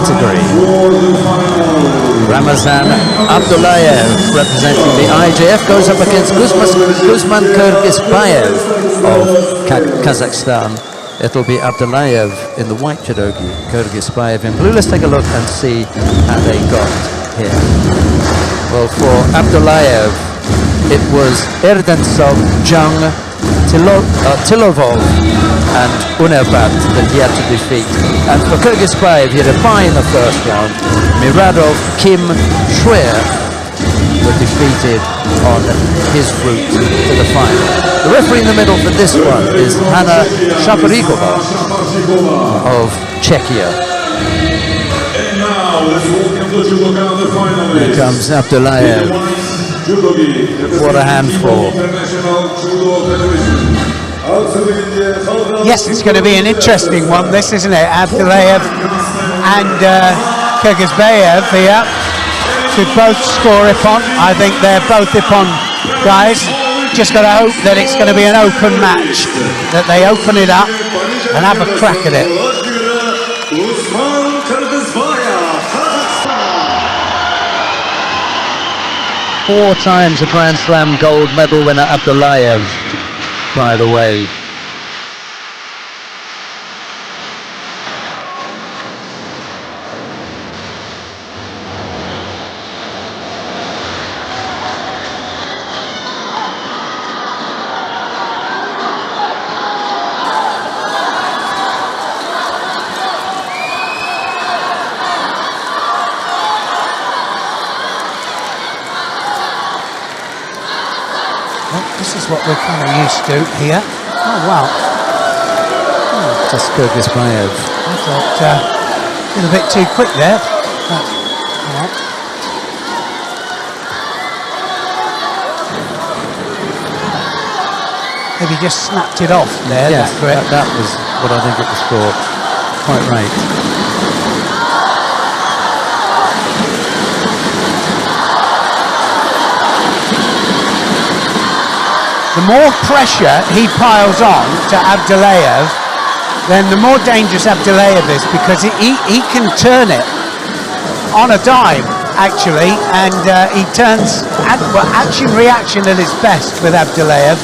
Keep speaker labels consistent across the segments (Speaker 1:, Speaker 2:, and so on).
Speaker 1: category. Ramazan Abdulaev, representing the IJF, goes up against Gusman Kyrgyzbayev of Kazakhstan. It'll be Abdulaev in the white judogi, Kyrgyzbayev in blue. Let's take a look and see how they got here. Well, for Abdulaev, it was Erdentsov, Jung, Tilovov and Unerbat that he had to defeat. And for Kyrgyzbayev, he had a bye in the first round. Miradov, Kim, Shwer were defeated on his route to the final. The referee in the middle for this one is Hanna Shaparikova of Czechia. Here comes Abdulaev. What a handful.
Speaker 2: Yes, it's going to be an interesting one, this, isn't it? Abdulaev and Kyrgyzbayev here should both score Ippon. I think they're both Ippon guys. Just got to hope that it's going to be an open match, that they open it up and have a crack at it.
Speaker 1: 4 times a Grand Slam gold medal winner Abdulaev, by the way.
Speaker 2: This is what we're kind of used to here. Oh, wow.
Speaker 1: Just Kyrgyzbayev.
Speaker 2: I thought a little bit too quick there. But, all right. Maybe just snapped it off there.
Speaker 1: Yes, that was what I think it was for. Quite right.
Speaker 2: The more pressure he piles on to Abdulaev, then the more dangerous Abdulaev is, because he can turn it on a dime, actually, and he turns action-reaction at his best with Abdulaev.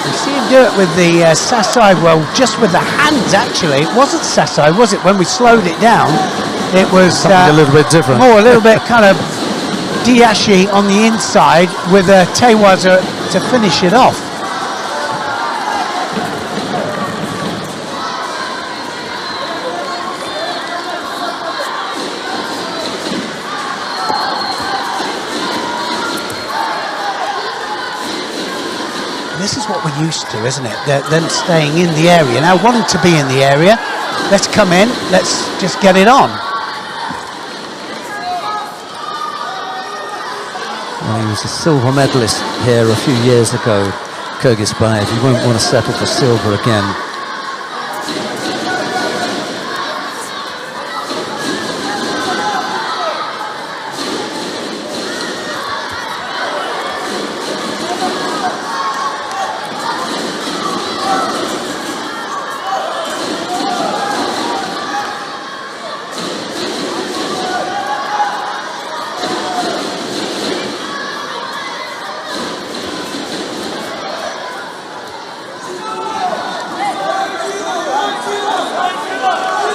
Speaker 2: You see him do it with the Sasai, well, just with the hands, actually. It wasn't Sasai, was it? When we slowed it down, it was
Speaker 1: something a little bit different.
Speaker 2: More, a little bit kind of Diashi on the inside with a Tewaza to finish it off. This is what we're used to, isn't it? Them staying in the area. Now, wanting to be in the area, let's come in, let's just get it on.
Speaker 1: Well, he was a silver medalist here a few years ago, Kyrgyzbayev. He won't want to settle for silver again.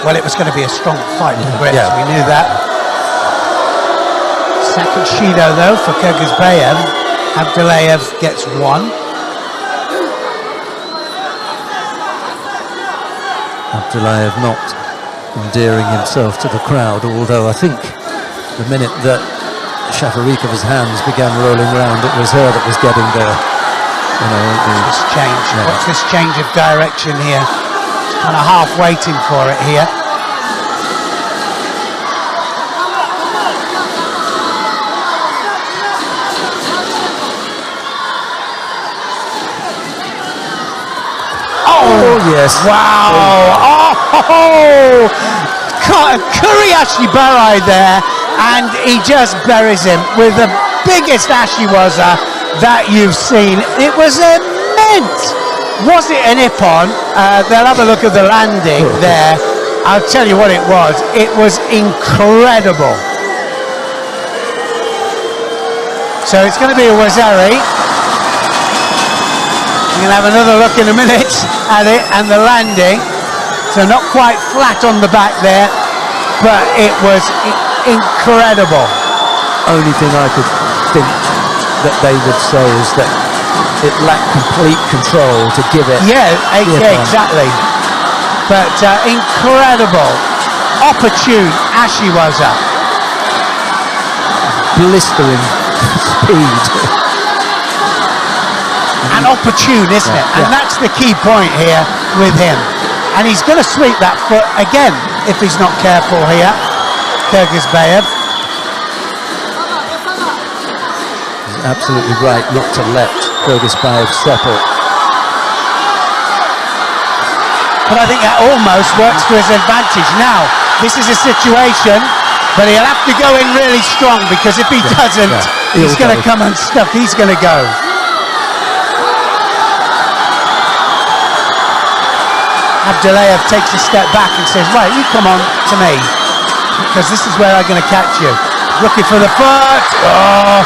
Speaker 2: Well, it was going to be a strong fight for Brits, we knew that. Second Shido, though, for Kyrgyzbayev. Abdulaev gets 1.
Speaker 1: Abdulaev not endearing himself to the crowd, although I think the minute that Shafarikova's hands began rolling round, it was her that was getting there. You know,
Speaker 2: this change. Yeah. What's this change of direction here? Kind of half waiting for it here.
Speaker 1: Oh yes!
Speaker 2: Wow! Oh! Curry actually buried there, and he just buries him with the biggest Ashiwaza that you've seen. It was immense. Was it an Ippon? They'll have a look at the landing there. I'll tell you what it was. It was incredible. So it's going to be a Wazari. We're going to have another look in a minute at it and the landing. So not quite flat on the back there, but it was incredible.
Speaker 1: Only thing I could think that they would say is that it lacked complete control to give it.
Speaker 2: Yeah, exactly. But incredible, opportune Ashiwaza.
Speaker 1: Blistering speed.
Speaker 2: And opportune, isn't it? And that's the key point here with him. And he's going to sweep that foot again if he's not careful here, Kyrgyzbayev.
Speaker 1: He's absolutely right not to let Kyrgyzbayev settle.
Speaker 2: But I think that almost works to his advantage. Now, this is a situation, but he'll have to go in really strong, because if he doesn't, he's going to come unstuck. He's going to go. Abdulaev takes a step back and says, right, you come on to me, because this is where I'm going to catch you. Looking for the foot. Oh,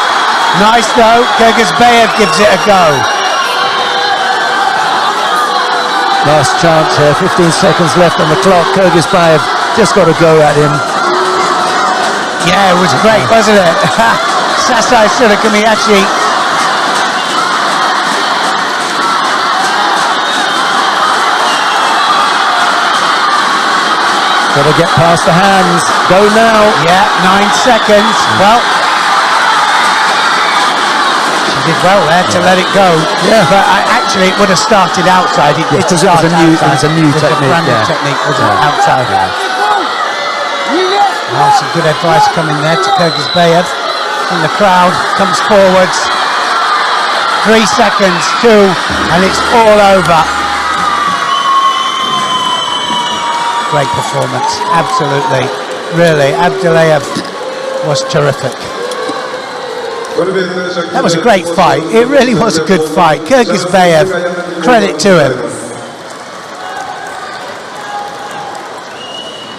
Speaker 2: nice though. Kyrgyzbayev gives it a go.
Speaker 1: Last chance here, 15 seconds left on the clock. Kyrgyzbayev just got to go at him.
Speaker 2: Yeah, it was great, wasn't it? Sasai Surakamiyashi.
Speaker 1: Got to get past the hands. Go now.
Speaker 2: Yeah, 9 seconds. Well, she did well there to let it go.
Speaker 1: Yeah.
Speaker 2: But actually, it would have started outside. It
Speaker 1: was a new technique.
Speaker 2: The technique was outside. Well, some good advice coming there to Kyrgyzbayev. And the crowd comes forwards. 3 seconds, 2, and it's all over. Great performance, absolutely, really. Abdulaev was terrific. That was a great fight. It really was a good fight. Kyrgyzbayev, credit to him.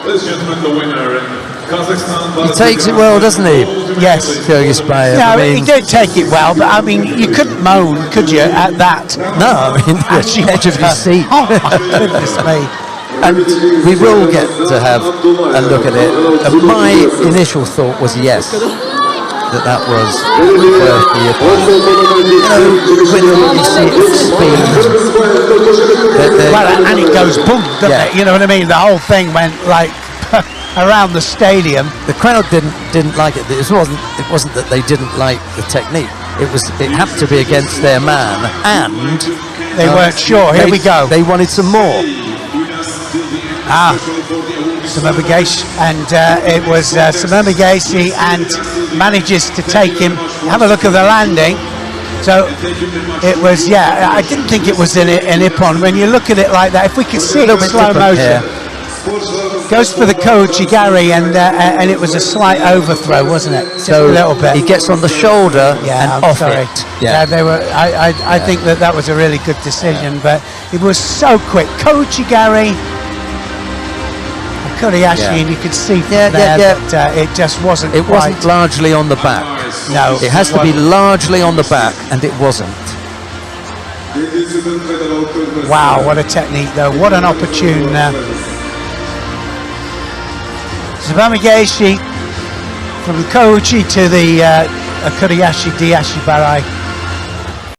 Speaker 3: Ladies and gentlemen, the winner in Kazakhstan.
Speaker 1: He takes it well, doesn't he?
Speaker 2: Yes.
Speaker 1: Kyrgyzbayev.
Speaker 2: No,
Speaker 1: I mean,
Speaker 2: he did take it well, but I mean, you couldn't moan, could you, at that?
Speaker 1: No, I mean, the edge of your seat.
Speaker 2: Oh my goodness me.
Speaker 1: And we will get to have a look at it. And my initial thought was yes, that was worth the opponent. You know, when you see it speed.
Speaker 2: Well, and it goes boom, doesn't it? You know what I mean? The whole thing went like around the stadium.
Speaker 1: The crowd didn't like it. It wasn't that they didn't like the technique. It happened to be against their man, and
Speaker 2: they weren't sure. Here we go.
Speaker 1: They wanted some more.
Speaker 2: Samurmagashi, and it was Samurmagashi, and manages to take him. Have a look at the landing. So it was, I didn't think it was an Ippon. When you look at it like that, if we could see it in slow motion, goes for the Kouchigari, and it was a slight overthrow, wasn't it? Just
Speaker 1: So
Speaker 2: a little bit.
Speaker 1: he gets on the shoulder and off it.
Speaker 2: They were. I think that was a really good decision, but it was so quick. Kouchigari, Kuriashi, and you could see from there that it just wasn't.
Speaker 1: It wasn't largely on the back.
Speaker 2: No,
Speaker 1: it has to be largely on the back, and it wasn't.
Speaker 2: Wow, what a technique though! What an opportune. Samurmagashi from Kouchi to the Kuriashi Diashi Barai.